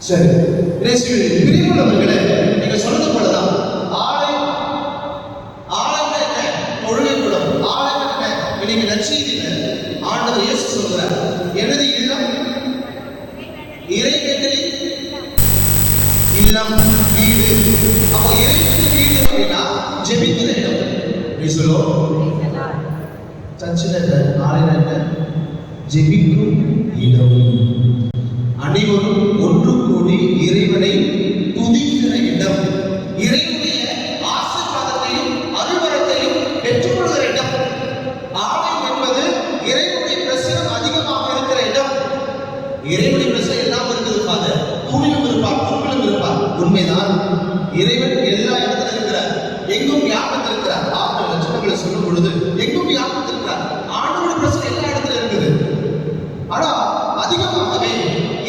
சரி, பிரியமுள்ளவர்களே, நீங்க சொன்னது போலதான் ஒழுங்கக்கூடும் ஆலயம் இன்னைக்கு நற்செய்தியில ஆண்டவர் இயேசு சொல்கிறார், எனது இல்லம் இறைவேண்டலின் இல்லம் வீடு. அப்போ இறைவேண்டல் வீடு அப்படின்னா ஜெபிக்கிற இடம். சர்ச்சில் நாளில் ஜெபிக்கும் இடம், அனைவரும் ஒன்று கூடி இறைவனை துதிக்கிற இடம், இறைவனுடைய ஆசீர்வாதத்தையும் அருள்வரத்தையும் பெற்றுக்கொள்கிற இடம். ஆலயம் என்பது இறைவனுடைய பிரசனம் அதிகமாக இருக்கிற இடம். இறைவனுடைய பிரசனம் எல்லாம் இருக்குது ஃபாதர், தூணிலும் இருப்பார், பொருளிலும் இருப்பார். உண்மைதான், இறைவன் எல்லா இடத்துல இருக்கிறார், எங்கும் வியாபத்தில் இருக்கிறார். ஆறு லட்சணங்களை சொல்லும் பொழுது எங்கும் வியாபத்தில் இருக்கிறார். ஆண்டவருடைய பிரசனம் எல்லா இடத்துல இருக்குது. ஆனா அதிகமாகவே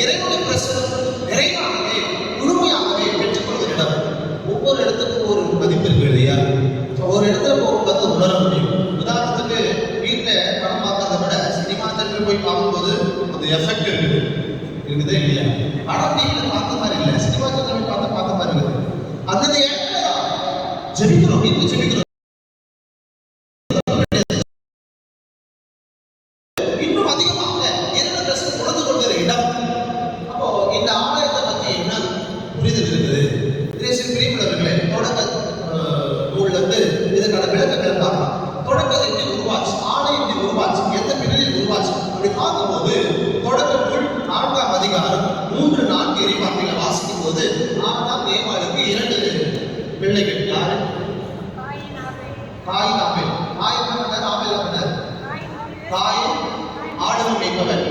இறைவனுடைய பிரசனம் நிறைவாகவே முழுமையாகவே பெற்றுக்கொள்கிற இடம். ஒவ்வொரு இடத்துக்கும் ஒரு மதிப்பு இருக்கு இல்லையா? ஒரு இடத்துல போகும்போது உணர முடியும். உதாரணத்துக்கு வீட்டில் படம் பார்க்கறத விட சினிமா தேட்டரில் போய் பார்க்கும்போது அந்த எஃபெக்ட் இருக்குதே இல்லையா? படம் டிவியில் பார்த்த மாதிரி இல்லை, சினிமா தேட்டரில் பார்த்த மாதிரி இருக்குது. அந்த இடத்துல ஜெபிக்கிறோம், வீட்டில் ஜெபிக்கிறோம். இன்னும் அதிகமாக இரண்டு பிரசனம் உணர்ந்து கொள்கிற இடம். அப்போ இந்த ஆலயத்தை பற்றி என்ன புரிதல் இருக்குது? பிரியமுள்ளவர்களே, தொடக்க நூல்ல இருந்து இதுக்கான விளக்கங்களை பார்க்கலாம். தொடக்கம் எப்படி உருவாச்சு, ஆலயம் எப்படி உருவாச்சு, எந்த பின்னணியில் உருவாச்சு அப்படி பார்க்கும்போது தொடக்க நூல் 4ஆம் அதிகாரம் 3-4 இறைவார்த்தைகளை வாசிக்கும் போது ஆதாம் ஏவாளுக்கு 2 பிள்ளைகள். யாரு? காயின் ஆபேல். காயின் ஆபேல் காயின் ஆடு மேய்ப்பவன்,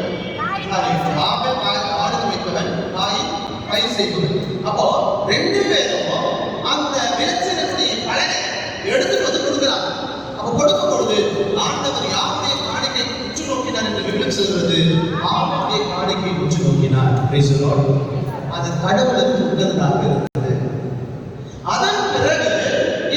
ஆபேல் ஆடு மேய்ப்பவன், காயின் பயிர் செய்பவன். அப்போ 2 பேரும் அந்த விளைச்சலுடைய பலனை எடுத்துட்டு வந்து கொடுக்கிறார். அப்ப கொடுக்கும் பொழுது ஆண்டவர் யாருடைய காணிக்கை உற்று நோக்கினார் என்று விவரம் சொல்கிறது. ஆபேலுடைய காணிக்கை உற்று நோக்கினார். அது கடவுளுக்கு உகந்ததாக இருக்கிறது. அதன் பிறகு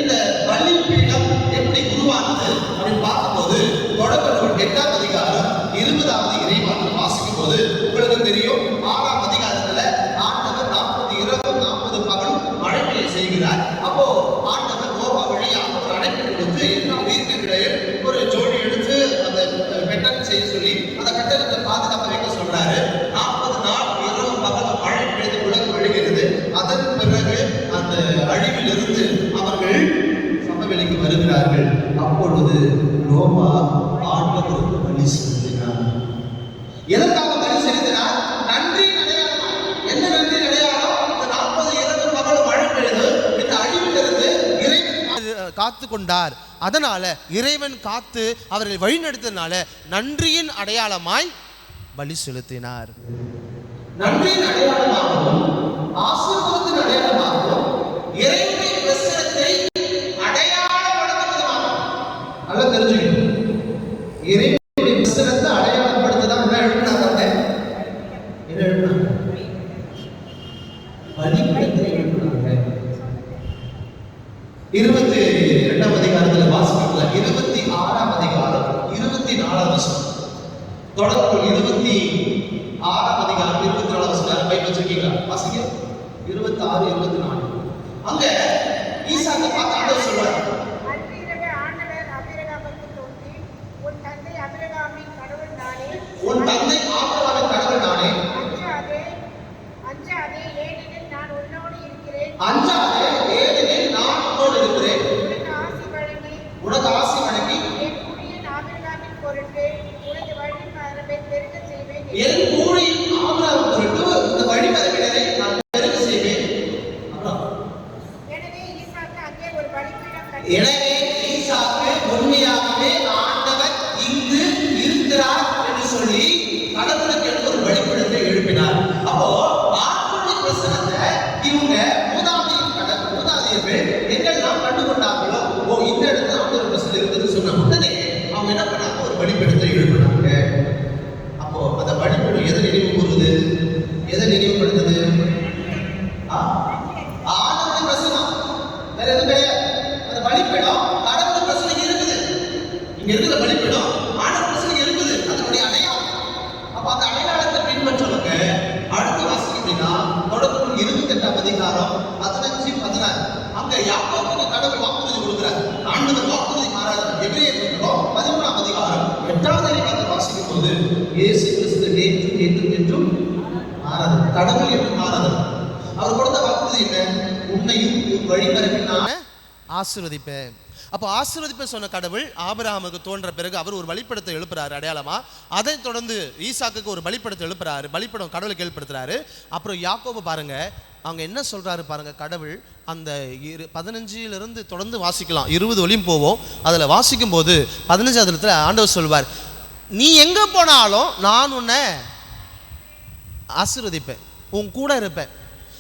இந்த பலிபீடம் எப்படி உருவானது அப்படின்னு பார்க்கும்போது தொடக்க நூல் 8ஆம் அதிகாரம் 20வது இறைவார்த்தை வாசிக்கும் போது உங்களுக்கு தெரியும், 6ஆம் அதிகாரத்துல ஆண்டவர் 40 இரவு 40 பகல் மழை பெய்ய செய்கிறார். அப்போ ஆண்டவர் நோவா வழியாக ஒரு அழைப்பு கொடுத்து எல்லா உயிர்களிடையே ஒரு ஜோடி எடுத்து அந்த வெட்டல் செய்ய சொல்லி அந்த கட்டடத்தை பாதுகாப்பு வைக்க சொல்றாரு. 40 நாள் இரவு பகல் மழை பெய்து உலகம் அழிகிறது. அதன் பிறகு அந்த அழிவிலிருந்து அவர்கள் சமவெளிக்கு வருகிறார்கள். அப்பொழுது நோவா ஆண்டவருக்கு பலி செலுத்தினார். எதற்காக பலி செலுத்தினார்? நன்றியின் அடையாளம். என்ன நன்றியின் அடையாளம்? இந்த 40 இரவு பகல் மழை பெய்து இந்த அழிவிலிருந்து இறைவன் காத்து கொண்டார். அதனால இறைவன் காத்து அவர்களை வழிநடத்தினால நன்றியின் அடையாளமாய் பலி செலுத்தினார். நன்றியின் அடையாளமாகவும் ஆசீர்வாதத்தின் அடையாளமாகவும் இறைவனுடைய பிரசனத்தை அடையாளப்படுத்துவதாக. நல்லா தெரிஞ்சுக்கணும், இறைவனுடைய பிரசனத்தை அடையாளப்படுத்ததான் என்ன எழுப்பினாங்க? என்ன எழுப்பினாங்க? பலிபீடத்தை எழுப்பினாங்க. 22ஆம் அதிகாரத்தில் வாசிக்கலாம். 26ஆம் அதிகாரம் 24ஆம் வசனம். தொடக்கம் 26ஆம் அதிகாரம் 24ஆம் வசனம் பைபிள் வச்சிருக்கீங்களா? வாசிங்க. 26, 24. அங்க ஈசாக்க பார்த்து ஆண்டவர் சொல்றார், அன்றிரவு ஆண்டவர் ஆபிரகாமுக்கு தோன்றி, உன் தந்தை ஆபிரகாமின் கடவுள் நானே, உன் தந்தை ஆபிரகாமின் கடவுள் நானே, அஞ்சாதே ஏனெனில் நான் உன்னோடு இருக்கிறேன், அஞ்சாதே ஏனெனில் நான் உன்னோடு இருக்கிறேன், உனக்கு ஆசி வழங்கி என் ஊழியன் ஆபிரகாமின் பொருட்டு உனது வழிமரபை பெருகச் செய்வேன். என் ஊழியன் ஆபிரகாமின் பொருட்டு இந்த வழிமரபினரை நான் பெருக செய்வேன். எனவே ஈசாக்கு அங்கே ஒரு பலிபீடம் கட்டி, எனவே ஈசாக்கு உண்மையாகவே ஆண்டவர் இங்கு இருக்கிறார் என்று சொல்லி கடவுளுக்கு ஒரு வழிபடத்தை எழுப்பினார். அப்போ ஆண்டவருடைய பிரசனத்தை இவங்க மூதாதையர்கள் எங்கெல்லாம் கண்டுகொண்டாங்களோ, ஓ இந்த இடத்துல ஆண்டவர் பிரசனம் இருக்குதுன்னு சொன்ன உடனே அவங்க என்ன பண்ணாங்க? ஒரு வழிபடத்தை எழுப்பினாங்க. அப்போ அந்த வழிபடம் எதை நினைவு கூறுது? எதை நினைவுபடுத்துது? ஆண்டவருடைய பிரசனம், வேற எதுவும் கிடையாது. அந்த வழிபடம் கடவுள் பிரசனம் இருக்குது. இங்க இருக்கிற வழிபடம் ஆண்டவர் பிரசனம் இருக்குது, அதனுடைய அடையாளம். அப்ப அந்த அடையாளத்தை பின்பற்றவங்க அடுத்த வாசிக்கிட்டீங்கன்னா அதிகாரம் 15, 16. அங்க யாக்கோபுக்கு கடவுள் வாக்குறுதி கொடுக்கிறார். ஆண்டவர் வாக்குறுதி மாறாது. எபிரேயர் புத்தகம் 13ஆம் அதிகாரம் 8வது அதிகாரத்தை வாசிக்கும் போது இயேசு கிறிஸ்து நேற்று என்றும் என்றும் மாறாது. கடவுள் என்று மாறாது. அவர் கொடுத்த வாக்குறுதி என்ன? உன்னையும் வழிமறைப்பில் நான் ஆசீர்வதிப்பேன். அப்போ ஆசீர்வதிப்பேன் சொன்ன கடவுள் ஆபிரகாமுக்கு தோன்ற பிறகு அவர் ஒரு பலிப்படத்தை எழுப்புறாரு அடையாளமா. அதைத் தொடர்ந்து ஈசாக்குக்கு ஒரு பலிப்படத்தை எழுப்புறாரு, பலிப்படம் கடவுளுக்கு ஏற்படுத்துறாரு. அப்புறம் யாக்கோபு பாருங்க, அவங்க என்ன சொல்றாரு பாருங்க. கடவுள் அந்த 15 தொடர்ந்து வாசிக்கலாம், 20 வரையும் போவோம். அதில் வாசிக்கும் போது 15வது இடத்துல ஆண்டவர் சொல்வார், நீ எங்க போனாலும் நான் உன்னை ஆசீர்வதிப்பேன், உன் கூட இருப்பேன்,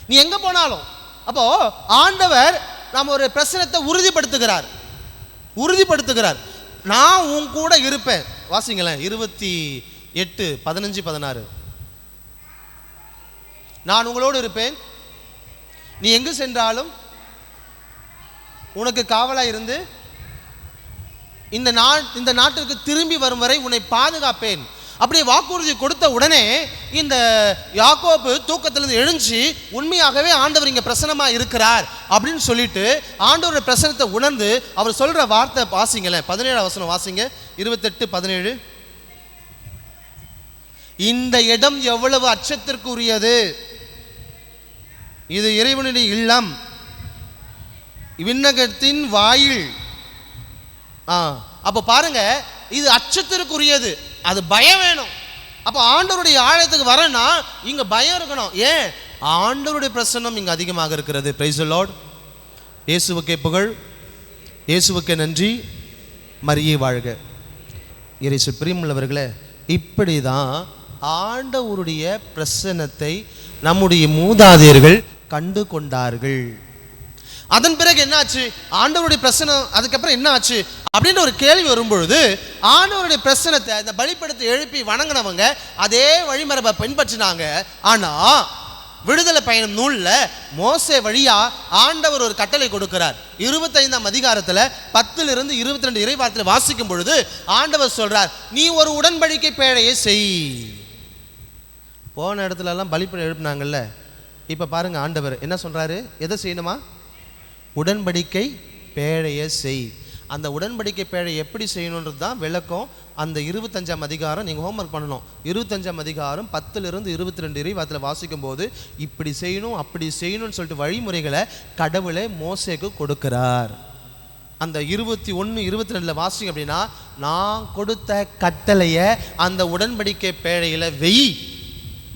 நீ எங்க போனாலும். அப்போ ஆண்டவர் நாம் ஒரு பிரச்சனத்தை உறுதிப்படுத்துகிறார். நான் உன் கூட இருப்பேன். வாசிங்களேன் 28, 15, 16. நான் உங்களோடு இருப்பேன், நீ எங்கு சென்றாலும் உனக்கு காவலா இருந்து இந்த நாட்டிற்கு திரும்பி வரும் வரை உன்னை பாதுகாப்பேன். அப்படி வாக்குறுதி கொடுத்த உடனே இந்த யாக்கோபு தூக்கத்திலிருந்து எழுஞ்சி உண்மையாகவே ஆண்டவர் இங்கே பிரசன்னமாக இருக்கிறார் அப்படின்னு சொல்லிட்டு ஆண்டவருடைய பிரசனத்தை உணர்ந்து அவர் சொல்ற வார்த்தை வாசிங்களேன். 17ஆம் வசனம் வாசிங்க. 28, 17. இந்த இடம் எவ்வளவு அச்சத்திற்குரியது, இது இறைவனுடைய இல்லம், விண்ணகத்தின் வாயில். அப்போ பாருங்க, இது அச்சத்திற்குரியது, அது பயம் வேணும். அப்போ ஆண்டவருடைய ஆலயத்துக்கு வரனா இங்க பயம் இருக்கணும். ஏன்? ஆண்டவருடைய பிரசன்னம் இங்க அதிகமாக இருக்கிறது. Price the Lord. இயேசுவுக்கே புகழ், இயேசுவுக்கே நன்றி, மரியே வாழ்க. இயேசு பிரியமுள்ளவர்களே, இப்படி தான் ஆண்டவருடைய பிரசன்னத்தை நம்முடைய மூதாதையர்கள் கண்டு கொண்டார்கள். அதன் பிறகு என்ன ஆச்சு? ஆண்டவருடைய பிரசனம் அதுக்கப்புறம் என்ன ஆச்சு அப்படின்ற ஒரு கேள்வி வரும்பொழுது ஆண்டவருடைய பிரசனத்தை அந்த பலிபீடத்தை எழுப்பி வணங்கினவங்க அதே வழிமரபை பின்பற்றினாங்க. ஆனா விடுதலை பயணம் நூல்ல மோசே வழியா ஆண்டவர் ஒரு கட்டளை கொடுக்கிறார். 25ஆம் அதிகாரத்துல 10 to 22 இறைவார்த்தையில வாசிக்கும் பொழுது ஆண்டவர் சொல்றார், நீ ஒரு உடன்படிக்கை பேழையை செய். போன இடத்துல எல்லாம் பலிபீடம் எழுப்பினாங்கல்ல, இப்ப பாருங்க ஆண்டவர் என்ன சொல்றாரு, எதை செய்யணுமா? உடன்படிக்கை பேழையை செய். அந்த உடன்படிக்கை பேழை எப்படி செய்யணுன்றது தான் விளக்கம். அந்த 25ஆம் அதிகாரம் நீங்கள் ஹோம்ஒர்க் பண்ணணும். 25ஆம் அதிகாரம் 10 to 22 இறைவார்த்தையில வாசிக்கும் போது இப்படி செய்யணும் அப்படி செய்யணும்னு சொல்லிட்டு வழிமுறைகளை கடவுளை மோசேக்கு கொடுக்கிறார். அந்த 21, 22 வாசிங்க அப்படின்னா, நான் கொடுத்த கட்டளையை அந்த உடன்படிக்கை பேழையில்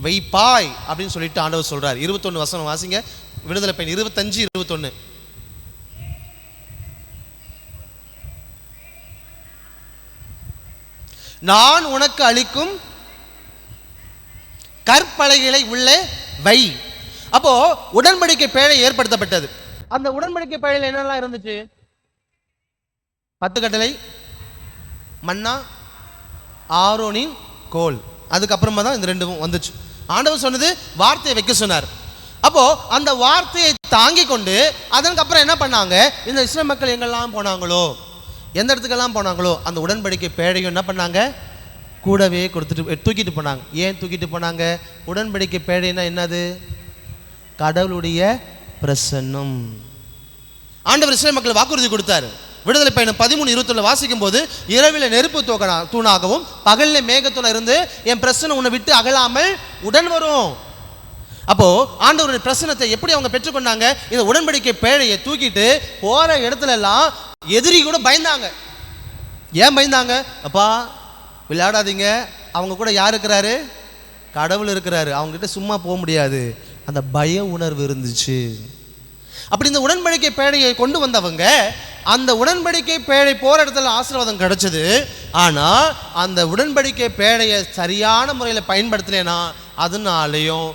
வைப்பாய் அப்படின்னு சொல்லிட்டு ஆண்டவர் சொல்றார். 21 வசனம் வாசிங்க. விடுதலை பயணம் 25, 21. நான் உனக்கு அளிக்கும் கற்பலகைகளை உள்ளே வை. அப்போ உடன்படிக்கை பேழை ஏற்படுத்தப்பட்டது. அந்த உடன்படிக்கை பேழையில் என்னெல்லாம் இருந்துச்சு? 10 கட்டளை, மன்னா, ஆரோனின் கோல். அதுக்கப்புறமா தான் இந்த 2 வந்துச்சு. ஆண்டவர் சொன்னது வார்த்தையை வைக்க சொன்னார். அப்போ அந்த வார்த்தையை தாங்கி கொண்டு அதற்கப்புறம் என்ன பண்ணாங்க? இந்த இஸ்ரேல் மக்கள் எங்கெல்லாம் போனாங்களோ, எந்த இடத்துக்கெல்லாம் போனாங்களோ அந்த உடன்படிக்கை பேழையும் என்ன பண்ணாங்க? கூடவே கொடுத்துட்டு தூக்கிட்டு போனாங்க. ஏன் தூக்கிட்டு போனாங்க? உடன்படிக்கை பேழைனா என்னது? கடவுளுடைய பிரசன்னம். ஆண்டவர் இஸ்ரேல் மக்கள் வாக்குறுதி கொடுத்தாரு. விடுதலை பயணம் 13, 21 வாசிக்கும் போது, இரவில் நெருப்பு தூணாகவும் பகலில் மேகத்தூண இருந்து என் பிரசன்னம் உன்னை விட்டு அகலாமல் உடன் வரும். அப்போ ஆண்டவருடைய பிரசன்னத்தை எப்படி அவங்க பெற்றுக்கொண்டாங்க? இந்த உடன்படிக்கை பேழையை தூக்கிட்டு போற இடத்துல எல்லாம் எதிரி கூட பயந்தாங்க. ஏன் பயந்தாங்க? அப்பா விளையாடாதீங்க, அவங்க கூட யார் இருக்கிறாரு? கடவுள் இருக்கிறாரு, அவங்க கிட்ட சும்மா போக முடியாது. அந்த பய உணர்வு இருந்துச்சு. அப்படி இந்த உடன்படிக்கை பேழையை கொண்டு வந்தவங்க அந்த உடன்படிக்கை பேழை போற இடத்துல ஆசீர்வாதம் கிடைச்சது. ஆனா அந்த உடன்படிக்கை பேழையை சரியான முறையில் பயன்படுத்தலைன்னா அதனாலையும்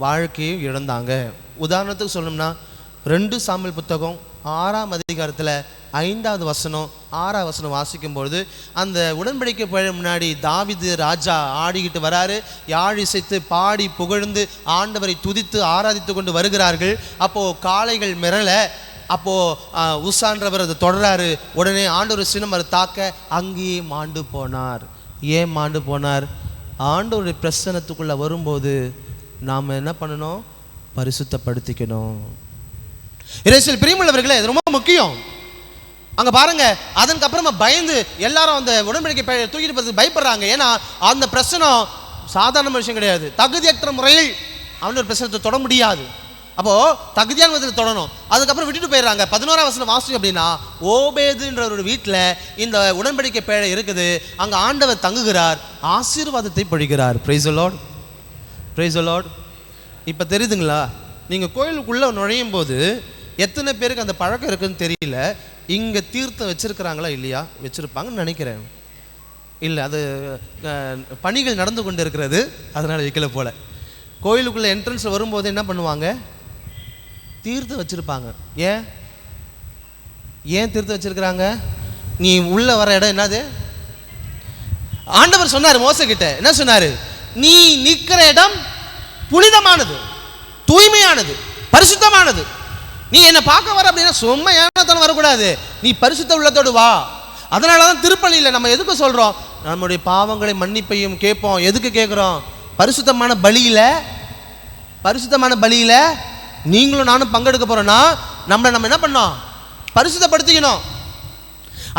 வாழ்க்கையை இழந்தாங்க. உதாரணத்துக்கு சொல்லணும்னா 2 சாமுவேல் புத்தகம் 6ஆம் அதிகாரத்தில் 5வது வசனம் 6ஆவது வசனம் வாசிக்கும்பொழுது, அந்த உடன்படிக்கை பேழை முன்னாடி தாவீது ராஜா ஆடிக்கிட்டு வராரு. யாழ் இசைத்து பாடி புகழ்ந்து ஆண்டவரை துதித்து ஆராதித்து கொண்டு வருகிறார்கள். அப்போது காளைகள் மிரள, அப்போது உசான்றவர் அதை தொடராரு. உடனே ஆண்டவர் சினம் அதை தாக்க அங்கேயே மாண்டு போனார். ஏன் மாண்டு போனார்? ஆண்டவருடைய பிரசன்னத்துக்குள்ளே வரும்போது நாம் என்ன பண்ணணும்? பரிசுத்தப்படுத்திக்கணும். இறைசில் பிரியமுள்ளவர்களே, இது ரொம்ப முக்கியம். அங்க பாருங்க, அதற்கு அப்புறமா பயந்து எல்லாரும் அந்த உடன்படிக்கை தூக்கிட்டு போறதுக்கு பயப்படுறாங்க. ஏன்னா அந்த பிரச்சனை சாதாரண விஷயம் கிடையாது. தகுதியற்ற முறையில் அவன் ஒரு பிரச்சனத்தை தொட முடியாது. அப்போ தகுதியான விதத்தில் தொடணும். அதுக்கப்புறம் விட்டுட்டு போயிடுறாங்க. 11ஆம் வசனம் வாசி அப்படின்னா, ஓபேதுன்ற ஒரு வீட்டில் இந்த உடன்படிக்கை பேழை இருக்குது. அங்கே ஆண்டவர் தங்குகிறார், ஆசீர்வாதத்தை பொழிகிறார். Praise the Lord, praise the Lord. இப்போ தெரியுதுங்களா, நீங்கள் கோயிலுக்குள்ளே நுழையும் போது எத்தனை பேருக்கு அந்த பழக்கம் இருக்குதுன்னு தெரியல. இங்கே தீர்த்தம் வச்சுருக்கிறாங்களா இல்லையா? வச்சுருப்பாங்கன்னு நினைக்கிறேன். இல்லை, அது பணிகள் நடந்து கொண்டு இருக்கிறது, அதனால் வைக்கல போல. கோயிலுக்குள்ளே என்ட்ரன்ஸில் வரும்போது என்ன பண்ணுவாங்க? தீர்த்தம் வச்சுருப்பாங்க. ஏன் தீர்த்தம் வச்சுருக்கிறாங்க? நீ உள்ளே வர இடம் என்னது? ஆண்டவர் சொன்னார் மோசே கிட்ட, என்ன சொன்னார்? நீ நிற்கிற இடம் புனிதமானது, தூய்மையானது, பரிசுத்தமானது. நீ என்னை பார்க்க வர அப்படின்னா சும்மா ஏனத்தான வரக்கூடாது, நீ பரிசுத்த உள்ளத்தோடு வா. அதனால தான் திருப்பலியில் நம்ம எதுக்கு சொல்கிறோம்? நம்முடைய பாவங்களை மன்னிப்பையும் கேட்போம். எதுக்கு கேட்குறோம்? பரிசுத்தமான பலியில் நீங்களும் நானும் பங்கெடுக்க போகிறோன்னா நம்ம என்ன பண்ணோம்? பரிசுத்தப்படுத்திக்கணும்.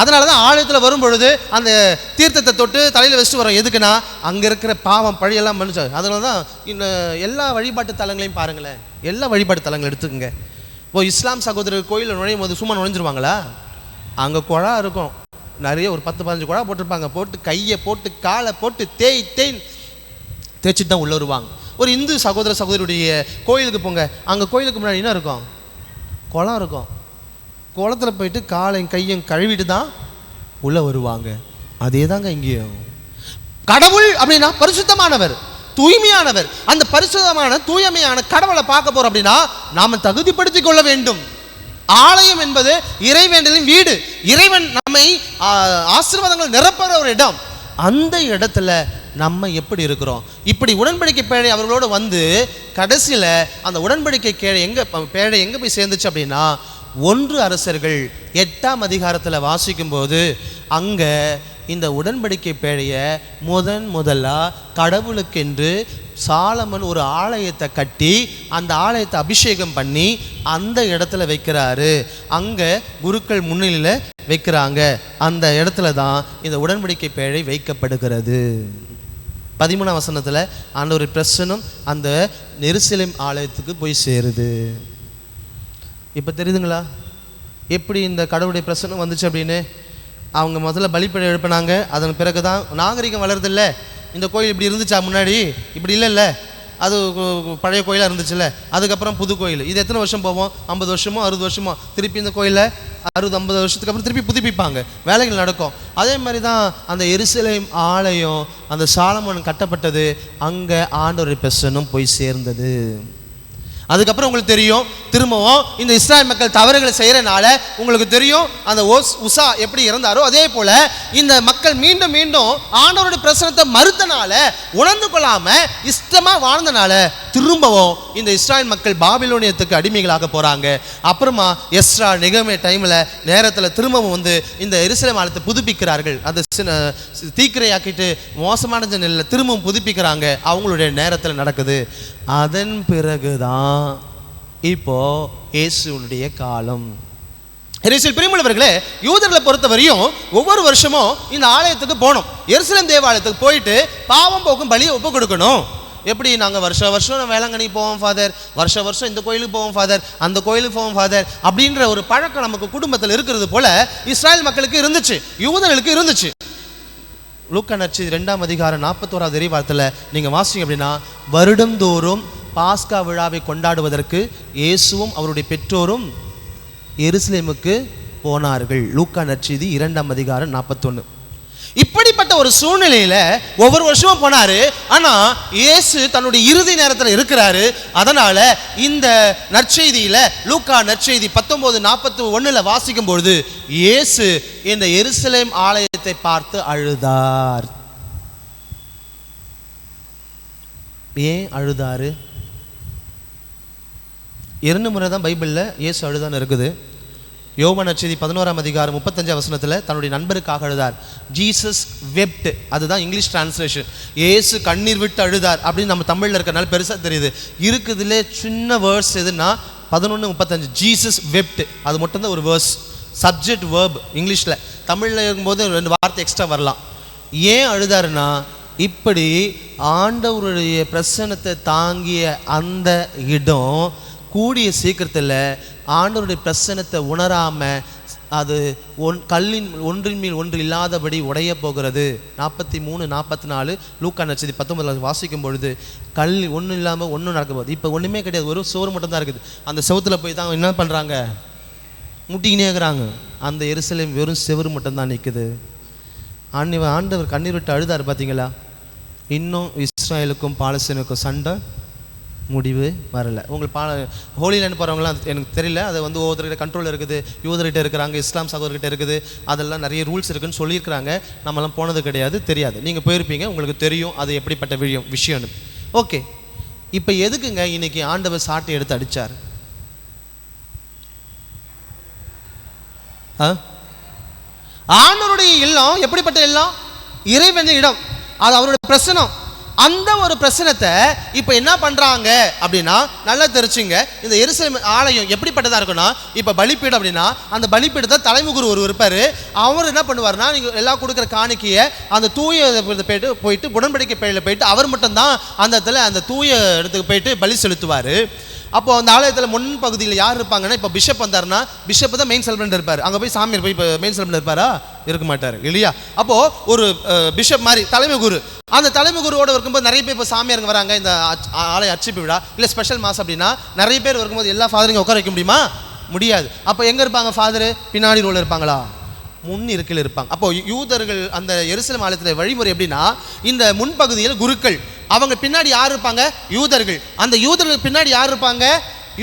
அதனால தான் ஆலயத்தில் வரும்பொழுது அந்த தீர்த்தத்தை தொட்டு தலையில் வச்சுட்டு வரோம். எதுக்குன்னா அங்கே இருக்கிற பாவம் பழியெல்லாம் மன்னிச்சா. அதனால தான் இந்த எல்லா வழிபாட்டு தலங்களையும் பாருங்களேன், எல்லா வழிபாட்டு தலங்களை எடுத்துக்கோங்க. இப்போ இஸ்லாம் சகோதரர் கோயிலில் நுழையும் போது சும்மா நுழைஞ்சிருவாங்களா? அங்கே குழா இருக்கும், நிறைய ஒரு 10-15 குழா போட்டிருப்பாங்க. போட்டு கையை போட்டு காலை போட்டு தேய்ச்சிட்டு தான் உள்ளே வருவாங்க. ஒரு இந்து சகோதர சகோதரியுடைய கோயிலுக்கு போங்க, அங்கே கோயிலுக்கு முன்னாடி என்ன இருக்கும்? குளம் இருக்கும். குளத்தில் போயிட்டு காலையும் கையும் கழுவிட்டு தான் உள்ளே வருவாங்க. அதே தாங்க இங்கேயும். கடவுள் அப்படின்னா பரிசுத்தமானவர், தூய்மையானவர். அந்த பரிசுத்தமான தூய்மையான கடவுளை பார்க்க போறோம் அப்படின்னா நாம தகுதிப்படுத்திக் கொள்ள வேண்டும். ஆலயம் என்பது இறைவேண்டலின் வீடு. இறைவன் நம்மை ஆசீர்வாதங்கள் நிரப்புற ஒரு இடம். அந்த இடத்துல நம்ம எப்படி இருக்கிறோம்? இப்படி உடன்படிக்கை பேழை அவர்களோடு வந்து கடைசியில் அந்த உடன்படிக்கை பேழை எங்கே போய் சேர்ந்துச்சு அப்படின்னா, 1 அரசர்கள் 8ஆம் அதிகாரத்தில் வாசிக்கும்போது அங்கே இந்த உடன்படிக்கை பேழையை முதலாக கடவுளுக்கென்று சாலமன் ஒரு ஆலயத்தை கட்டி அந்த ஆலயத்தை அபிஷேகம் பண்ணி அந்த இடத்துல வைக்கிறாரு. அங்கே குருக்கள் முன்னிலையில் வைக்கிறாங்க. அந்த இடத்துல தான் இந்த உடன்படிக்கை பேழை வைக்கப்படுகிறது. 13ஆம் வசனத்தில் ஆண்டவர் பிரசன்னம் அந்த எருசலேம் ஆலயத்துக்கு போய் சேருது. இப்போ தெரியுதுங்களா எப்படி இந்த கடவுளுடைய பிரசன்னம் வந்துச்சு அப்படின்னு? அவங்க முதல்ல பலிப்படை எழுப்பினாங்க. அதன் பிறகு தான் நாகரிகம் வளருதில்ல. இந்த கோயில் இப்படி இருந்துச்சா முன்னாடி? இப்படி இல்லைல்ல, அது பழைய கோயிலாக இருந்துச்சுல்ல. அதுக்கப்புறம் புது கோயில். இது எத்தனை வருஷம் போவோம்? 50 வருஷமோ 60 வருஷமோ திருப்பி இந்த கோயிலை 60-50 வருஷத்துக்கு அப்புறம் திருப்பி புதுப்பிப்பாங்க, வேலைகள் நடக்கும். அதே மாதிரி தான் அந்த எருசலேம் ஆலயம் அந்த சாலமோன் கட்டப்பட்டது. அங்கே ஆண்டவருடைய பிரசன்னம் போய் சேர்ந்தது. அதுக்கப்புறம் உங்களுக்கு தெரியும், திரும்பவும் இந்த இஸ்ராயல் மக்கள் தவறுகளை செய்கிறனால உங்களுக்கு தெரியும் அந்த உசா எப்படி இறந்தாரோ அதே போல இந்த மக்கள் மீண்டும் மீண்டும் ஆண்டவருடைய பிரசனத்தை மறுத்தனால, உணர்ந்து கொள்ளாம இஷ்டமா வாழ்ந்தனால திரும்பவும் இந்த இஸ்ராயல் மக்கள் பாபிலோனியத்துக்கு அடிமைகளாக போறாங்க. அப்புறமா எஸ்ரா நிகமே டைம்ல நேரத்தில் திரும்பவும் வந்து இந்த எருசலேம் ஆலயத்தை புதுப்பிக்கிறார்கள். அந்த தீக்கிரையாக்கிட்டு மோசமான நிலையில் திரும்பவும் புதுப்பிக்கிறாங்க. அவங்களுடைய நேரத்தில் நடக்குது. அதன் பிறகுதான் இப்போ இயேசுவுடைய காலம். பிரியமுள்ளவர்களே, யூதர்களை பொறுத்தவரையும் ஒவ்வொரு வருஷமும் இந்த ஆலயத்துக்கு போகணும். எருசலேம் தேவாலயத்துக்கு போயிட்டு பாவம் போக்கும் பலியை ஒப்பு கொடுக்கணும். எப்படி நாங்கள் வருஷம் வேளாங்கண்ணி போவோம் ஃபாதர், வருஷம் இந்த கோயிலுக்கு போவோம் ஃபாதர், அந்த கோயிலுக்கு போவோம் ஃபாதர் அப்படின்ற ஒரு பழக்கம் நமக்கு குடும்பத்தில் இருக்கிறது போல இஸ்ராயல் மக்களுக்கு இருந்துச்சு, யூதர்களுக்கு இருந்துச்சு. லூக்கா நற்செய்தி 2ஆம் அதிகாரம் 41வது இறைவார்த்தையில் நீங்கள் வாசிங்க அப்படின்னா, வருடந்தோறும் பாஸ்கா விழாவை கொண்டாடுவதற்கு இயேசுவும் அவருடைய பெற்றோரும் எருசலேமுக்கு போனார்கள். லூக்கா நற்செய்தி 2ஆம் அதிகாரம் 41. இப்படிப்பட்ட ஒரு சூழ்நிலையில ஒவ்வொரு வருஷமும் போனாரு. ஆனா இயேசு தன்னுடைய இறுதி நேரத்தில் இருக்கிறாரு. அதனால இந்த நற்செய்தியில லூக்கா நற்செய்தி 19:41 வாசிக்கும் பொழுது இயேசு இந்த எருசலேம் ஆலயத்தை பார்த்து அழுதார். ஏன் அழுதாரு? 2 முறை தான் பைபிளில் இயேசு அழுதான்னு இருக்குது. யோவான் நற்செய்தி 11ஆம் அதிகாரம் 35 வசனத்தில் தன்னுடைய நண்பருக்காக அழுதார். ஜீசஸ் வெப்ட், அதுதான் இங்கிலீஷ் டிரான்ஸ்லேஷன். ஏசு கண்ணீர் விட்டு அழுதார் அப்படின்னு நம்ம தமிழில் இருக்கிறனால பெருசாக தெரியுது. இருக்குதுலே சின்ன வேர்ஸ் எதுன்னா 11:35 ஜீசஸ் வெப்ட், அது மட்டும்தான் ஒரு வேர்ஸ். சப்ஜெக்ட் வேர்ப் இங்கிலீஷில். தமிழில் இருக்கும்போது 2 வார்த்தை எக்ஸ்ட்ரா வரலாம். ஏன் அழுதாருன்னா, இப்படி ஆண்டவருடைய பிரசன்னத்தை தாங்கிய அந்த இடம் கூடிய சீக்கிரத்தில் ஆண்டவருடைய பிரசன்னத்தை உணராமல் அது கல்லின் ஒன்றின் மேல் ஒன்று இல்லாதபடி உடைய போகிறது. 43-44 லூக்கா நற்செய்தி 19 வாசிக்கும் பொழுது கல் ஒன்றும் இல்லாமல் ஒன்றும் நடக்க போகுது. இப்போ ஒன்றுமே கிடையாது, ஒரு சோறு மட்டும்தான் இருக்குது. அந்த செவத்தில் போய் தான் என்ன பண்ணுறாங்க, முட்டிக்கினே இருக்கிறாங்க. அந்த எருசலேம் வெறும் செவரு மட்டும்தான் நிற்குது. ஆண்டவர் கண்ணீர் விட்டு அழுதார் பார்த்தீங்களா? இன்னும் இஸ்ராயலுக்கும் பாலஸ்தீனுக்கும் சண்டை முடிவு வரலை. உங்களுக்கு ஹோலி லேண்ட் போகிறவங்களாம் எனக்கு தெரியல, அது வந்து ஒவ்வொருத்தர்கிட்ட கண்ட்ரோல் இருக்குது. யூதர்கிட்ட இருக்கிறாங்க, இஸ்லாம் சகோதரர்கிட்ட இருக்குது, அதெல்லாம் நிறைய ரூல்ஸ் இருக்குதுன்னு சொல்லியிருக்கிறாங்க. நம்மளாம் போனது கிடையாது, தெரியாது. நீங்கள் போயிருப்பீங்க, உங்களுக்கு தெரியும் அது எப்படிப்பட்ட விஷயம்னு. ஓகே, இப்போ எதுக்குங்க இன்னைக்கு ஆண்டவர் சாட்டை எடுத்து அடித்தார்? ஆண்டவருடைய இல்லம் எப்படிப்பட்ட இல்லம்? இறைவனின் இடம், அது அவருடைய பிரசனம். அந்த ஒரு பிரச்சனத்தை இப்போ என்ன பண்ணுறாங்க அப்படின்னா, நல்லா தெரிச்சுங்க. இந்த எருசலேம் ஆலயம் எப்படிப்பட்டதாக இருக்குன்னா, இப்போ பலிப்பீடம் அப்படின்னா அந்த பலிப்பீடத்தை தலைமுகுரு ஒரு இருப்பார். அவர் என்ன பண்ணுவார்னா, நீங்கள் எல்லாம் கொடுக்குற காணிக்கையை அந்த தூய போயிட்டு உடன்படிக்கை பேழையில் போயிட்டு அவர் மட்டும்தான் அந்த இடத்துல அந்த தூய இடத்துக்கு போயிட்டு பலி செலுத்துவார். அப்போது அந்த ஆலயத்தில் முன் பகுதியில் யார் இருப்பாங்கன்னா, இப்போ பிஷப் வந்தார்னா பிஷப் தான் மெயின் செலிப்ரண்ட் இருப்பார். அங்கே போய் சாமியார் போய் இப்போ மெயின் செலிப்ரண்ட் இருப்பாரா? இருக்க மாட்டார் இல்லையா? அப்போது ஒரு பிஷப் மாதிரி தலைமை குரு, அந்த தலைமை குருவோடு இருக்கும்போது நிறைய பேர் இப்போ சாமியாருங்க வராங்க. இந்த ஆலய அர்ச்சிப்பு விழா இல்லை ஸ்பெஷல் மாஸ் அப்படின்னா நிறைய பேர் இருக்கும்போது எல்லா ஃபாதரையும் உட்கார வைக்க முடியுமா? முடியாது. அப்போ எங்கே இருப்பாங்க ஃபாதரு? பின்னாடி ரோல் இருப்பாங்களா? முன் இருக்கையில் இருப்பாங்க. அப்போ யூதர்கள் அந்த எருசலேம் ஆலயத்தில் வழிமுறை எப்படின்னா, இந்த முன்பகுதியில் குருக்கள், அவங்க பின்னாடி யார் இருப்பாங்க? யூதர்கள். அந்த யூதர்கள் பின்னாடி யார் இருப்பாங்க?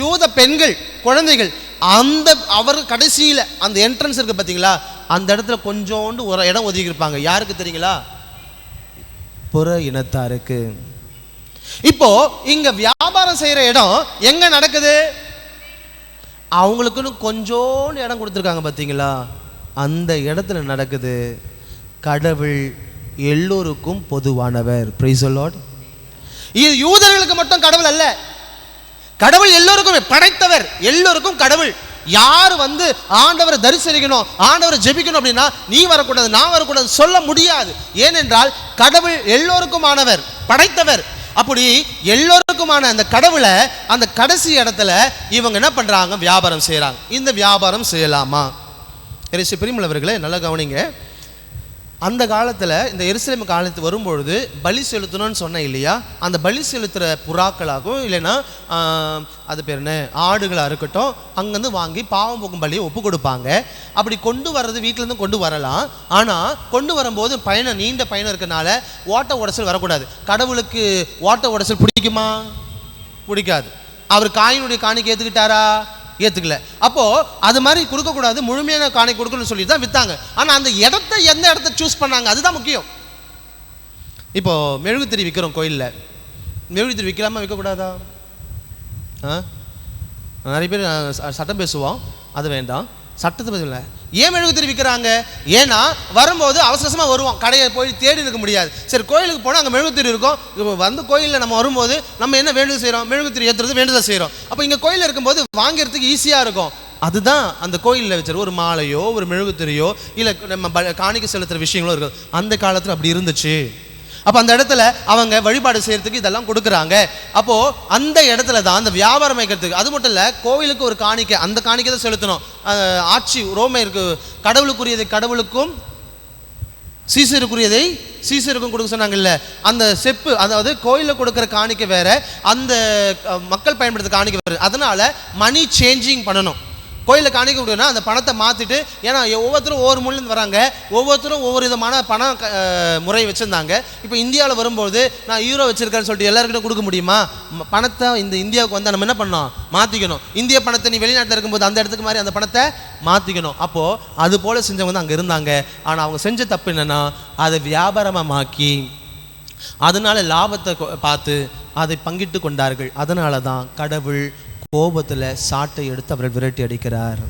யூத பெண்கள், குழந்தைகள். அந்த அவர் கடைசியில் அந்த என்ட்ரன்ஸ் இருக்கு பார்த்தீங்களா, அந்த இடத்துல கொஞ்சோண்டு ஒரு இடம் ஒதுக்கி இருப்பாங்க. யாருக்கு தெரியுங்களா? புற இனத்தாருக்கு. இப்போ இங்க வியாபாரம் செய்யற இடம் எங்க நடக்குது? அவங்களுக்குன்னு கொஞ்சோண்டு இடம் கொடுத்துருக்காங்க பார்த்தீங்களா, அந்த இடத்துல நடக்குது. கடவுள் எல்லோருக்கும் பொதுவானவர். Price the Lord. இது யூதர்களுக்கு மட்டும் கடவுள் அல்ல, கடவுள் எல்லோருக்கும் படைத்தவர், எல்லோருக்கும் கடவுள். யார் வந்து ஆண்டவரை தரிசனிக்கணும், ஆண்டவரை ஜெபிக்கணும் அப்படின்னா நீ வரக்கூடாது நான் வரக்கூடாது சொல்ல முடியாது. ஏனென்றால் கடவுள் எல்லோருக்குமானவர், படைத்தவர். அப்படி எல்லோருக்குமான அந்த கடவுளை அந்த கடைசி இடத்துல இவங்க என்ன பண்றாங்க? வியாபாரம் செய்யறாங்க. இந்த வியாபாரம் செய்யலாமா? பிரியமுள்ளவர்களே நல்லா கவனிங்க. அந்த காலத்தில் இந்த எருசலேம் காலத்து வரும்பொழுது பலி செலுத்தணும்னு சொன்னேன் இல்லையா, அந்த பலி செலுத்துகிற புறாக்களாகவும் இல்லைன்னா அது பேர் என்ன ஆடுகளாக இருக்கட்டும், அங்கேருந்து வாங்கி பாவம் போக்கும் பலியை ஒப்பு கொடுப்பாங்க. அப்படி கொண்டு வர்றது வீட்டிலேருந்து கொண்டு வரலாம். ஆனால் கொண்டு வரும்போது பயணம் நீண்ட பயணம் இருக்கிறனால ஓட்ட உடச்சல் வரக்கூடாது. கடவுளுக்கு ஓட்ட உடச்சல் பிடிக்குமா? பிடிக்காது. அவர் காயினுடைய காணிக்கை ஏற்றுக்கிட்டாரா? ஏற்றுக்கல. அப்போது அது மாதிரி கொடுக்கக்கூடாது, முழுமையான காணிக்கை கொடுக்கணும்னு சொல்லி தான் விற்றாங்க. ஆனால் அந்த இடத்த எந்த இடத்த சூஸ் பண்ணாங்க அதுதான் முக்கியம். இப்போது மெழுகுத்திரி விற்கிறோம் கோயிலில், மெழுகுத்திரி விற்கலாமா விற்கக்கூடாதா? நிறைய பேர் சட்டம் பேசுவோம், அது வேண்டாம். சட்டத்தை பற்றி இல்லை. ஏன் மெழுகுத்திரி விற்கிறாங்க? ஏன்னா வரும்போது அவசரமாக வருவோம், கடையை போய் தேடி இருக்க முடியாது. சரி கோயிலுக்கு போனால் அங்கே மெழுகுத்திரி இருக்கும். இப்போ வந்து கோயிலில் நம்ம வரும்போது நம்ம என்ன வேண்டுதல் செய்கிறோம்? மெழுகுத்திரி ஏற்றுறது வேண்டுதல் செய்கிறோம். அப்போ இங்கே கோயிலில் இருக்கும்போது வாங்கிறதுக்கு ஈஸியாக இருக்கும். அதுதான் அந்த கோயிலில் வச்சுரு ஒரு மாலையோ ஒரு மெழுகுத்திரியோ இல்லை நம்ம காணிக்கை செலுத்துகிற விஷயங்களோ இருக்கும். அந்த காலத்தில் அப்படி இருந்துச்சு. அப்போ அந்த இடத்துல அவங்க வழிபாடு செய்கிறதுக்கு இதெல்லாம் கொடுக்குறாங்க. அப்போது அந்த இடத்துல தான் அந்த வியாபாரம் வைக்கிறதுக்கு, அது மட்டும் இல்லை கோவிலுக்கு ஒரு காணிக்கை, அந்த காணிக்கை தான் செலுத்தணும். ஆட்சி ரோமையருக்கு கடவுளுக்குரியதை கடவுளுக்கும் சீசருக்குரியதை சீசருக்கும் கொடுக்க சொன்னாங்கல்ல. அந்த செப்பு, அதாவது கோயிலில் கொடுக்குற காணிக்கை வேற, அந்த மக்கள் பயன்படுத்துகிற காணிக்கை வேறு. அதனால மணி சேஞ்சிங் பண்ணணும். கோயிலில் காணிக்க கொடுக்குன்னா அந்த பணத்தை மாற்றிட்டு, ஏன்னா ஒவ்வொருத்தரும் ஒவ்வொரு மொழிலேருந்து வராங்க, ஒவ்வொருத்தரும் ஒவ்வொரு விதமான பண முறை வச்சுருந்தாங்க. இப்போ இந்தியாவில் வரும்போது நான் யூரோ வச்சுருக்கேன்னு சொல்லிட்டு எல்லாருக்கிட்ட கொடுக்க முடியுமா? பணத்தை இந்த இந்தியாவுக்கு வந்து நம்ம என்ன பண்ணோம்? மாற்றிக்கணும். இந்திய பணத்தை நீ வெளிநாட்டில் இருக்கும்போது அந்த இடத்துக்கு மாதிரி அந்த பணத்தை மாற்றிக்கணும். அப்போது அது போல் செஞ்சவங்க வந்து அங்கே இருந்தாங்க. ஆனால் அவங்க செஞ்ச தப்பு என்னென்னா, அதை வியாபாரமாக மாக்கி அதனால் லாபத்தை பார்த்து அதை பங்கிட்டு கொண்டார்கள். அதனால தான் கடவுள் கோபத்தில் சாட்டை எடுத்து அவரை விரட்டி அடிக்கிறார்.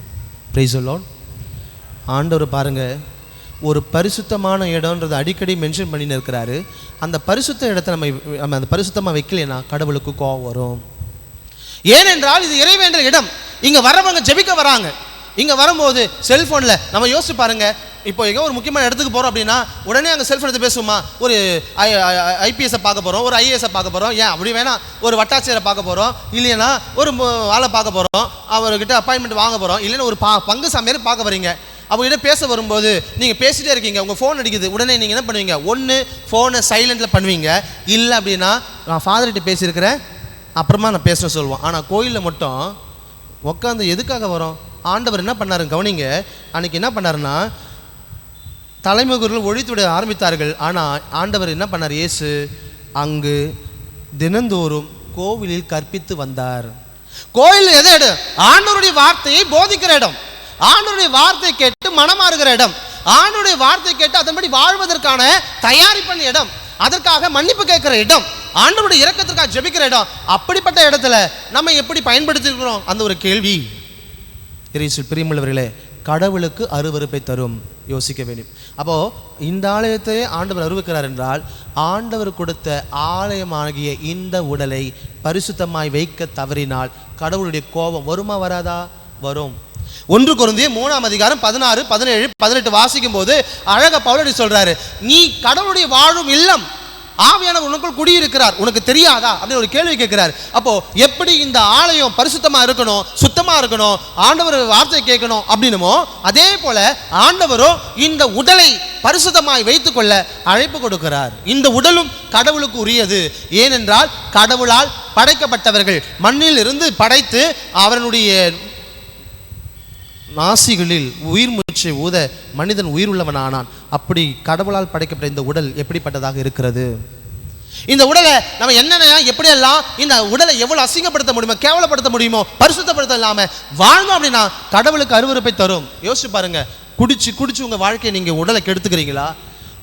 Price the Lord. ஆண்டவர் பாருங்க, ஒரு பரிசுத்தமான இடம்ன்றது அடிக்கடி மென்ஷன் பண்ணின்னு இருக்கிறாரு. அந்த பரிசுத்த இடத்தை நம்ம அந்த பரிசுத்தமாக வைக்கலைன்னா கடவுளுக்கு கோபம் வரும். ஏனென்றால் இது இறைவேண்டல் இடம். இங்கே வரவங்க ஜெபிக்க வராங்க. இங்கே வரும்போது செல்ஃபோனில் நம்ம யோசிச்சு பாருங்க, இப்போ எங்கே ஒரு முக்கியமான இடத்துக்கு போகிறோம் அப்படின்னா உடனே அங்கே செல்ஃபோன் எடுத்து பேசுவோமா? ஒரு ஐபிஎஸை பார்க்க போகிறோம், ஒரு ஐஏஎஸை பார்க்க போகிறோம், ஏன் அப்படி வேணாம் ஒரு வட்டாட்சியரை பார்க்க போகிறோம், இல்லைன்னா ஒரு ஆளை பார்க்க போகிறோம், அவர்கிட்ட அப்பாயின்மெண்ட் வாங்க போகிறோம், இல்லைன்னா ஒரு பங்கு சாமியார் பார்க்க வரீங்க. அவங்ககிட்ட பேச வரும்போது நீங்கள் பேசிகிட்டே இருக்கீங்க, உங்கள் ஃபோன் அடிக்குது, உடனே நீங்கள் என்ன பண்ணுவீங்க? ஒன்று ஃபோனை சைலண்டில் பண்ணுவீங்க, இல்லை அப்படின்னா நான் ஃபாதர்கிட்ட பேசியிருக்கிறேன் அப்புறமா நான் பேசுகிறேன் சொல்லுவோம். ஆனால் கோயிலில் மட்டும் உட்காந்து எதுக்காக வரோம்? ஆண்டவர் என்ன பண்ணாரு கவனிங்க. அன்றைக்கி என்ன பண்ணாருன்னா தலைமுகர்கள் ஒழித்து விட ஆரம்பித்தார்கள். ஆனால் ஆண்டவர் என்ன பண்ணார்? இயேசு அங்கு தினந்தோறும் கோவிலில் கற்பித்து வந்தார். கோயில் எது இடம்? ஆண்டவருடைய வார்த்தையை போதிக்கிற இடம், ஆண்டவருடைய வார்த்தை கேட்டு மனமாறுகிற இடம், ஆண்டவருடைய வார்த்தை கேட்டு அதன்படி வாழ்வதற்கான தயாரிப்பின் இடம், அதற்காக மன்னிப்பு கேட்கிற இடம், ஆண்டவருடைய இரக்கத்திற்காக ஜெபிக்கிற இடம். அப்படிப்பட்ட இடத்துல நம்ம எப்படி பயன்படுத்திக்கிறோம்? அந்த ஒரு கேள்வி பிரியமுள்ளவர்களே கடவுளுக்கு அருவருப்பை தரும். யோசிக்க வேண்டும். அப்போது இந்த ஆலயத்தை ஆண்டவர் அருவருக்கிறார் என்றால் ஆண்டவர் கொடுத்த ஆலயமாகிய இந்த உடலை பரிசுத்தமாய் வைக்க தவறினால் கடவுளுடைய கோபம் வருமா வராதா? வரும். 1 கொரிந்தியர் 3:16-17-18 வாசிக்கும் போது அழகா பவுல் சொல்றாரு, நீ கடவுளுடைய வாழும் இல்லம், ஆவியானவர் உனக்குள் குடியிருக்கிறார், உனக்கு தெரியாதா அப்படின்னு ஒரு கேள்வி கேட்கிறார். அப்போ எப்படி இந்த ஆலயம் பரிசுத்தமா இருக்கணும், சுத்தமா இருக்கணும், ஆண்டவர் வார்த்தை கேட்கணும் அப்படின்னுமோ அதே போல ஆண்டவரும் இந்த உடலை பரிசுத்தமாய் வைத்துக் கொள்ள அழைப்பு கொடுக்கிறார். இந்த உடலும் கடவுளுக்கு உரியது. ஏனென்றால் கடவுளால் படைக்கப்பட்டவர்கள், மண்ணில் இருந்து படைத்து அவனுடைய நாசிகளில் உயிர் மூச்சை ஊத மனிதன் உயிர் உள்ளவனானான். அப்படி கடவுளால் படைக்கப்பட்ட இந்த உடல் எப்படிப்பட்டதாக இருக்கிறது? இந்த உடலை நம்ம என்னென்ன எப்படியெல்லாம் இந்த உடலை எவ்வளவு அசிங்கப்படுத்த முடியுமோ, கேவலப்படுத்த முடியுமோ, பரிசுத்தப்படுத்த இல்லாம வாழ்ந்தோம் அப்படின்னா கடவுளுக்கு அருவருப்பை தரும். யோசிச்சு பாருங்க, குடிச்சு குடிச்சு உங்க வாழ்க்கையை நீங்க உடலை கெடுத்துக்கிறீங்களா?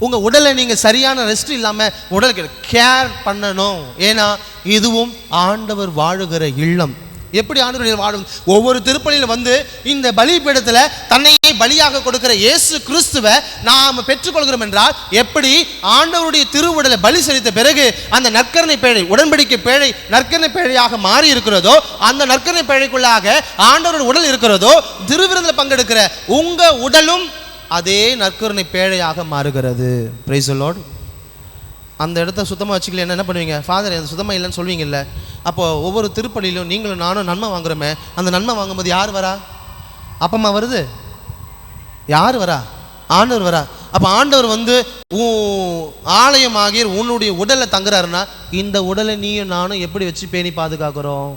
உங்க உடலை நீங்க சரியான ரெஸ்ட் இல்லாம உடலை கேர் பண்ணணும். ஏன்னா இதுவும் ஆண்டவர் வாழுகிற இல்லம். எப்படி ஆண்டவர் வாழும்? ஒவ்வொரு திருப்பலியில் வந்து இந்த பலிபீடத்தில் தன்னையே பலியாக கொடுக்கிற இயேசு கிறிஸ்துவை நாம் பெற்றுக்கொள்கிறோம் என்றால் எப்படி ஆண்டவருடைய திருவுடலை பலி செலுத்த பிறகு அந்த நற்கருணை பேழை, உடன்படிக்கை பேழை நற்கருணை பேழையாக மாறி இருக்கிறதோ, அந்த நற்கருணை பேழைக்குள்ளாக ஆண்டவருடைய உடல் இருக்கிறதோ, திருவிருந்தில் பங்கெடுக்கிற உங்க உடலும் அதே நற்கருணை பேழையாக மாறுகிறது. Price the Lord. அந்த இடத்த சுத்தமாக வச்சுக்கல என்ன பண்ணுவீங்க? ஃபாதர் அது சுத்தமாக இல்லைன்னு சொல்வீங்கல்ல. அப்போது ஒவ்வொரு திருப்பலியிலும் நீங்களும் நானும் நன்மை வாங்குறோமே, அந்த நன்மை வாங்கும்போது யார் வரா? அப்பம்மா வருது. யார் வரா? ஆண்டவர் வரா. அப்போ ஆண்டவர் வந்து ஆலயமாகிய உன்னுடைய உடலை தங்குறாருன்னா இந்த உடலை நீயும் நானும் எப்படி வச்சு பேணி பாதுகாக்கிறோம்?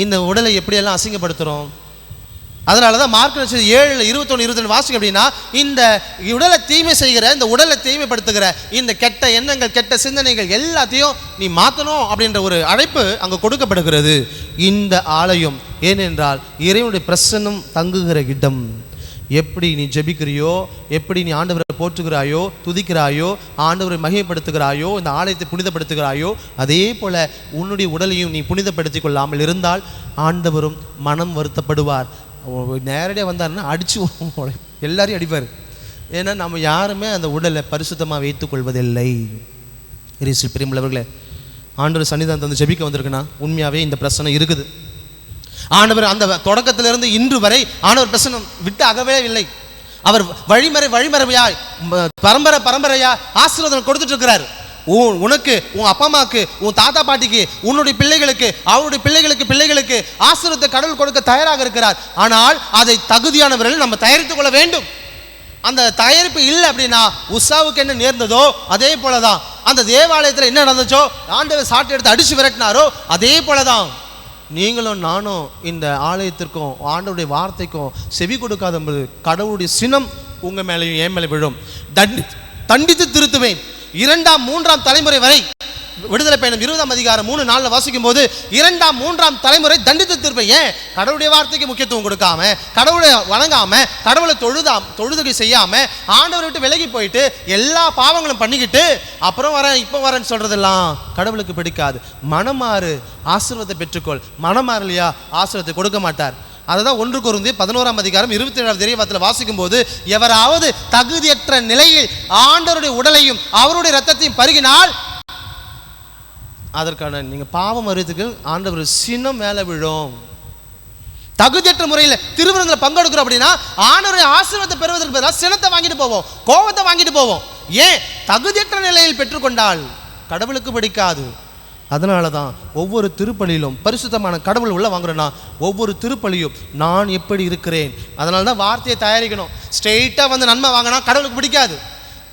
இந்த உடலை எப்படியெல்லாம் அசிங்கப்படுத்துகிறோம்? அதனால தான் மார்க் 7:21-22 வாசிக்க அப்படின்னா இந்த உடலை தீமை செய்கிற, இந்த உடலை தீமைப்படுத்துகிற இந்த கெட்ட எண்ணங்கள், கெட்ட சிந்தனைகள் எல்லாத்தையும் நீ மாற்றணும் அப்படின்ற ஒரு அழைப்பு அங்கே கொடுக்கப்படுகிறது. இந்த ஆலயம் ஏனென்றால் இறைவனுடைய பிரசன்னம் தங்குகிற இடம். எப்படி நீ ஜெபிக்கிறியோ, எப்படி நீ ஆண்டவரை போற்றுகிறாயோ, துதிக்கிறாயோ, ஆண்டவரை மகிமைப்படுத்துகிறாயோ, இந்த ஆலயத்தை புனிதப்படுத்துகிறாயோ, அதே போல உன்னுடைய உடலையும் நீ புனிதப்படுத்திக் கொள்ளாமல் இருந்தால் ஆண்டவரும் மனம் வருத்தப்படுவார். நேரடியாக வந்தாருன்னா அடித்து எல்லாரையும் அடிப்பார். ஏன்னா நம்ம யாருமே அந்த உடலை பரிசுத்தமாக வைத்துக் கொள்வதில்லை. பிரியமுள்ளவர்களே, ஆண்டவர் சன்னிதானத்தை வந்து ஜெபிக்க வந்திருக்குன்னா உண்மையாகவே இந்த பிரச்சனை இருக்குது. ஆண்டவர் அந்த தொடக்கத்திலிருந்து இன்று வரை ஆண்டவர் பிரச்சனை விட்டு அகவே இல்லை. அவர் வழிமறையாய் பரம்பரையா ஆசீர்வாதம் கொடுத்துட்டு இருக்கிறார். உனக்கு, உன் அப்பா அம்மாவுக்கு, உன் தாத்தா பாட்டிக்கு, உன்னுடைய பிள்ளைகளுக்கு, அவருடைய பிள்ளைகளுக்கு ஆசீர்வாதத்தை கடவுள் கொடுக்க தயாராக இருக்கிறார். ஆனால் அதை தகுதியானவர்கள் நம்ம தயாரித்துக் கொள்ள வேண்டும். அந்த தயாரிப்பு இல்லை அப்படின்னா உசாவுக்கு என்ன நேர்ந்ததோ அதே போலதான், அந்த தேவாலயத்தில் என்ன நடந்துச்சோ ஆண்டவர் சாட்டை எடுத்து அடிச்சு விரட்டினாரோ அதே போலதான் நீங்களும் நானும் இந்த ஆலயத்திற்கும் ஆண்டவருடைய வார்த்தைக்கும் செவி கொடுக்காத கடவுளுடைய சினம் உங்க மேலேயும் என் மேலே விழும். தண்டித்து திருத்துவேன். 2ஆம் 3ஆம் தலைமுறை வரை விடுதலை பயணம் 20ஆம் அதிகாரம் 3:4 வாசிக்கும் போது 2ஆம் 3ஆம் தலைமுறை தண்டித்து திருப்பேன். ஏன்? கடவுளுடைய வார்த்தைக்கு முக்கியத்துவம் கொடுக்காம, கடவுளை வணங்காம, கடவுளை தொழுதுகை செய்யாம, ஆண்டவரை விட்டு விலகி போயிட்டு எல்லா பாவங்களும் பண்ணிக்கிட்டு அப்புறம் வரேன் இப்போ வரேன்னு சொல்றதெல்லாம் கடவுளுக்கு பிடிக்காது. மனமாறு, ஆசீர்வாதத்தை பெற்றுக்கொள். மனமாறலையா ஆசீர்வாதத்தை கொடுக்க மாட்டார். அதை தான் 1 கொரிந்தியர் 11:27 இறைவார்த்தையில் வாசிக்கும் போது, எவராவது தகுதியற்ற நிலையில் ஆண்டவருடைய உடலையும் அவருடைய இரத்தத்தையும் பருகினால் அதற்கான நீங்க பாவம் அறிவித்துக்கு ஆண்டவர் சினம் மேலே விழும். தகுதியற்ற முறையில் திருவிருந்தில் பங்கெடுக்கிறோம் அப்படின்னா ஆண்டவருடைய ஆசீர்வாதத்தை பெறுவதற்கு பதிலாக சினத்தை வாங்கிட்டு போவோம், கோபத்தை வாங்கிட்டு போவோம். ஏன்? தகுதியற்ற நிலையில் பெற்றுக்கொண்டால் கடவுளுக்கு பிடிக்காது. அதனால தான் ஒவ்வொரு திருப்பலியிலும் பரிசுத்தமான கடவுள் உள்ள வாங்குறேன்னா ஒவ்வொரு திருப்பலியும் நான் எப்படி இருக்கிறேன், அதனால தான் வார்த்தையை தயாரிக்கணும். ஸ்ட்ரெயிட்டாக வந்து நன்மை வாங்கினா கடவுளுக்கு பிடிக்காது.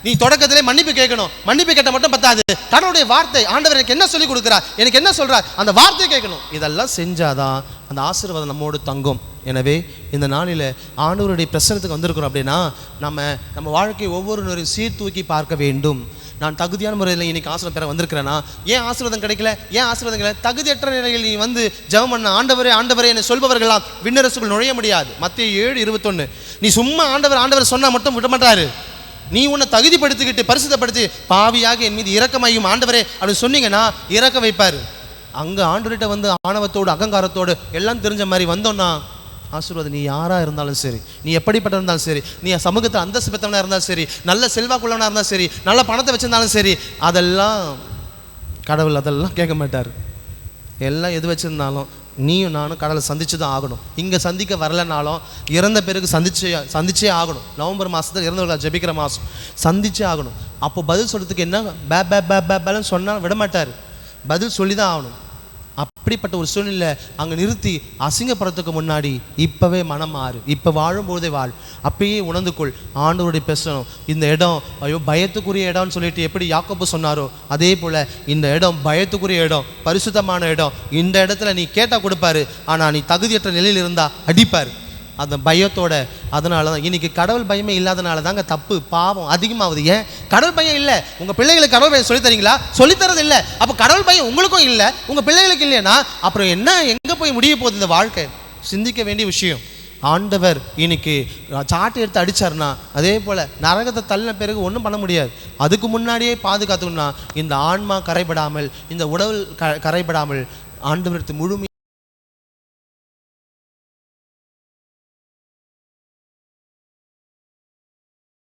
நீ தொடக்கத்திலே மன்னிப்பு கேட்கணும். மன்னிப்பு கேட்ட மட்டும் பத்தாது, கடவுளுடைய வார்த்தை, ஆண்டவர் எனக்கு என்ன சொல்லி கொடுக்குறார், எனக்கு என்ன சொல்றார், அந்த வார்த்தையை கேட்கணும். இதெல்லாம் செஞ்சாதான் அந்த ஆசீர்வாதம் நம்மோடு தங்கும். எனவே இந்த நாளில் ஆண்டவருடைய பிரசனத்துக்கு வந்திருக்கிறோம் அப்படின்னா நம்ம வாழ்க்கையை ஒவ்வொரு நேரம் சீர்தூக்கி பார்க்க வேண்டும். நான் தகுதியான முறையில் இன்னைக்கு ஆசீர்வாதம் பெற வந்திருக்கிறேன்னா, ஏன் ஆசீர்வாதம் கிடைக்கல, ஏன் ஆசீர்வாதம் கிடைக்கல? தகுதியற்ற நிலையில் நீ வந்து ஜெபம் பண்ண ஆண்டவரே ஆண்டவரே என்று சொல்பவர்களாம் விண்ணரசுக்குள் நுழைய முடியாது. மத்தேயு 7:21. நீ சும்மா ஆண்டவர் ஆண்டவர் சொன்னா மட்டும் விட மாட்டாரு. நீ உன்னை தகுதிப்படுத்திக்கிட்டு பரிசுத்தப்படுத்தி பாவியாக என் மீது இரக்கமாயும் ஆண்டவரே அப்படின்னு சொன்னீங்கன்னா இறக்க வைப்பார். அங்கே ஆண்டவர்கிட்ட வந்து ஆணவத்தோடு அகங்காரத்தோடு எல்லாம் தெரிஞ்ச மாதிரி வந்தோன்னா ஆசீர்வாதம். நீ யாராக இருந்தாலும் சரி, நீ எப்படிப்பட்ட இருந்தாலும் சரி, நீ சமூகத்தில் அந்தஸ்து பெற்றவனாக இருந்தாலும் சரி, நல்ல செல்வாக்குள்ளவனாக இருந்தாலும் சரி, நல்ல பணத்தை வச்சிருந்தாலும் சரி, அதெல்லாம் கடவுள் அதெல்லாம் கேட்க மாட்டார். எல்லாம் எது வச்சுருந்தாலும் நீயும் நானும் கடவுளை சந்திச்சு தான் ஆகணும். இங்கே சந்திக்க வரலனாலும் இறந்த பிறகு சந்திச்சே ஆகணும். நவம்பர் மாதத்தில் இறந்தவர்கள் ஜெபிக்கிற மாதம் சந்திச்சே ஆகணும். அப்போ பதில் சொல்கிறதுக்கு என்ன பேலன்னு சொன்னால் விட மாட்டார், பதில் சொல்லி தான் ஆகணும். அப்படிப்பட்ட ஒரு சூழ்நிலை அங்கே நிறுத்தி அசிங்கப்படுறதுக்கு முன்னாடி இப்போவே மனம் மாறு, இப்போ வாழும்போதே வாழ், அப்பயே உணர்ந்துக்கொள். ஆண்டவருடைய பேசணும். இந்த இடம் ஐயோ பயத்துக்குரிய இடம்னு சொல்லிட்டு எப்படி யாக்கோபு சொன்னாரோ அதே போல் இந்த இடம் பயத்துக்குரிய இடம், பரிசுத்தமான இடம். இந்த இடத்துல நீ கேட்டால் கொடுப்பாரு, ஆனால் நீ தகுதியற்ற நிலையில் இருந்தால் அடிப்பார் அந்த பயத்தோட. அதனால தான் இன்னைக்கு கடவுள் பயமே இல்லாதனால தாங்க தப்பு பாவம் அதிகமாகுது. ஏன்? கடவுள் பயம் இல்லை. உங்கள் பிள்ளைகளுக்கு கடவுள் பயம் சொல்லித்தரீங்களா? சொல்லித்தரது இல்லை. அப்போ கடவுள் பயம் உங்களுக்கும் இல்லை, உங்கள் பிள்ளைகளுக்கு இல்லைன்னா அப்புறம் என்ன, எங்கே போய் முடிய போகுது இந்த வாழ்க்கை? சிந்திக்க வேண்டிய விஷயம். ஆண்டவர் இன்னைக்கு சாட்டை எடுத்து அடித்தார்னா அதே போல் நரகத்தை தள்ளின பிறகு ஒன்றும் பண்ண முடியாது. அதுக்கு முன்னாடியே பாதுகாத்துக்கணும்னா இந்த ஆன்மா கரைபடாமல், இந்த உடல் கரைபடாமல் ஆண்டவருக்கு முழுமை